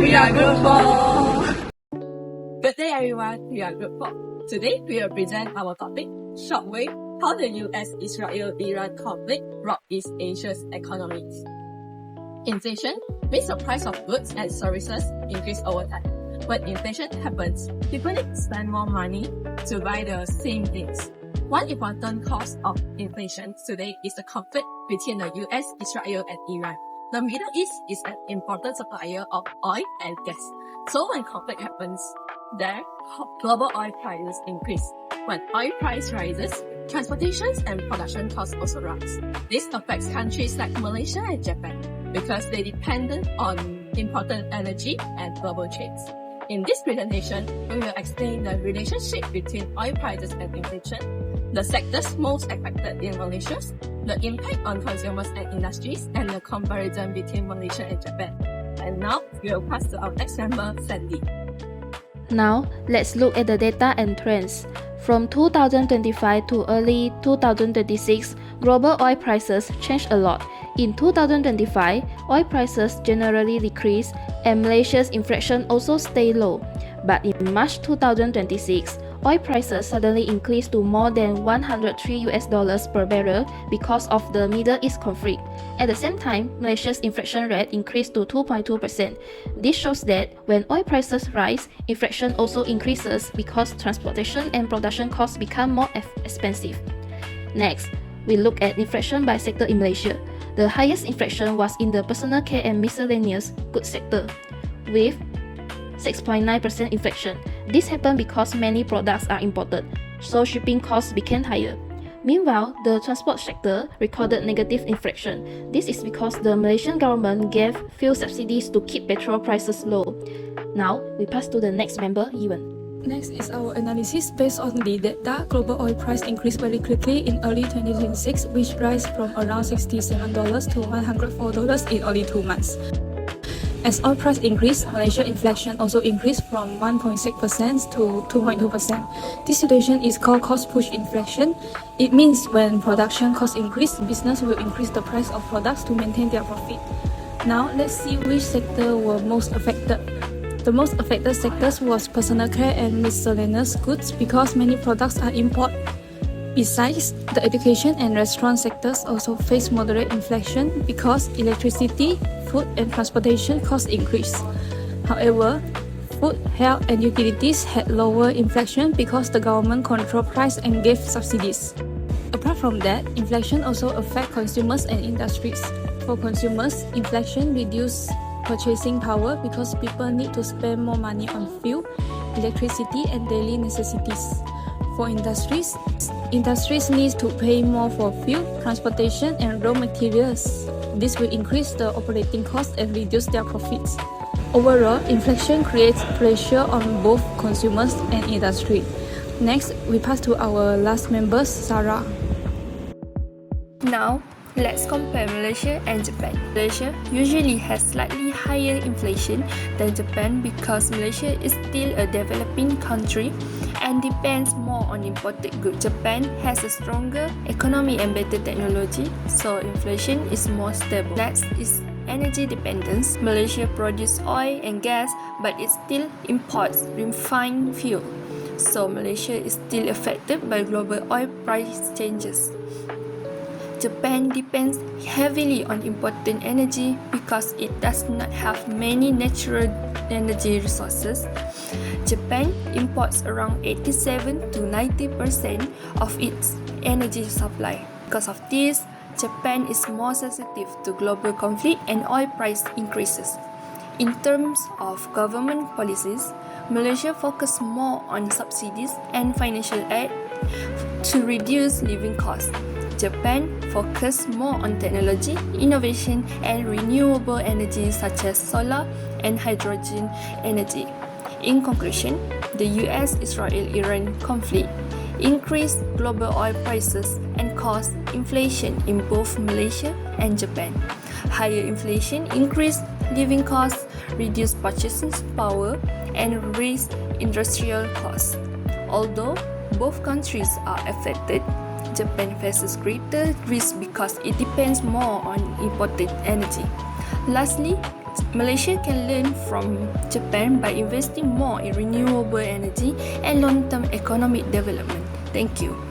we are Group 4. Good day everyone, we are Group 4. Today we will present our topic, Shockwave, how the US-Israel-Iran conflict rocked East Asia's economies. Inflation means the price of goods and services increase over time. When inflation happens, people need to spend more money to buy the same things. One important cause of inflation today is the conflict between the US, Israel, and Iran. The Middle East is an important supplier of oil and gas. So when conflict happens, there, global oil prices increase. When oil price rises, transportation and production costs also rise. This affects countries like Malaysia and Japan because they depend on important energy and global trades. In this presentation, we will explain the relationship between oil prices and inflation, the sectors most affected in Malaysia, the impact on consumers and industries, and the comparison between Malaysia and Japan. And now, we will pass to our next member, Sandy. Now, let's look at the data and trends. From 2025 to early 2026, global oil prices changed a lot. In 2025, oil prices generally decreased and Malaysia's inflation also stayed low. But in March 2026, oil prices suddenly increased to more than $103 per barrel because of the Middle East conflict. At the same time, Malaysia's inflation rate increased to 2.2%. This shows that when oil prices rise, inflation also increases because transportation and production costs become more expensive. Next, we look at inflation by sector in Malaysia. The highest inflation was in the personal care and miscellaneous goods sector, with 6.9% inflation. This happened because many products are imported, so shipping costs became higher. Meanwhile, the transport sector recorded negative inflation. This is because the Malaysian government gave fuel subsidies to keep petrol prices low. Now, we pass to the next member, Ewan. Next is our analysis based on the data. Global oil price increased very quickly in early 2026, which rose from around $67 to $104 in only 2 months. As oil price increased, Malaysia inflation also increased from 1.6% to 2.2%. This situation is called cost-push inflation. It means when production costs increase, business will increase the price of products to maintain their profit. Now, let's see which sector were most affected. The most affected sectors was personal care and miscellaneous goods because many products are imported. Besides, the education and restaurant sectors also face moderate inflation because electricity, food and transportation costs increase. However, food, health and utilities had lower inflation because the government controlled price and gave subsidies. Apart from that, inflation also affects consumers and industries. For consumers, inflation reduces purchasing power because people need to spend more money on fuel, electricity and daily necessities. For industries need to pay more for fuel, transportation and raw materials. This will increase the operating costs and reduce their profits. Overall, inflation creates pressure on both consumers and industry. Next, we pass to our last member, Sarah. Now, let's compare Malaysia and Japan. Malaysia usually has slightly higher inflation than Japan because Malaysia is still a developing country and depends more on imported goods. Japan has a stronger economy and better technology, so inflation is more stable. Next is energy dependence. Malaysia produces oil and gas, but it still imports refined fuel, so Malaysia is still affected by global oil price changes. Japan depends heavily on imported energy because it does not have many natural energy resources. Japan imports around 87 to 90% of its energy supply. Because of this, Japan is more sensitive to global conflict and oil price increases. In terms of government policies, Malaysia focuses more on subsidies and financial aid to reduce living costs. Japan focuses more on technology, innovation, and renewable energy such as solar and hydrogen energy. In conclusion, the US-Israel-Iran conflict increased global oil prices and caused inflation in both Malaysia and Japan. Higher inflation increased living costs, reduced purchasing power, and raised industrial costs. Although both countries are affected, Japan faces greater risk because it depends more on imported energy. Lastly, Malaysia can learn from Japan by investing more in renewable energy and long-term economic development. Thank you.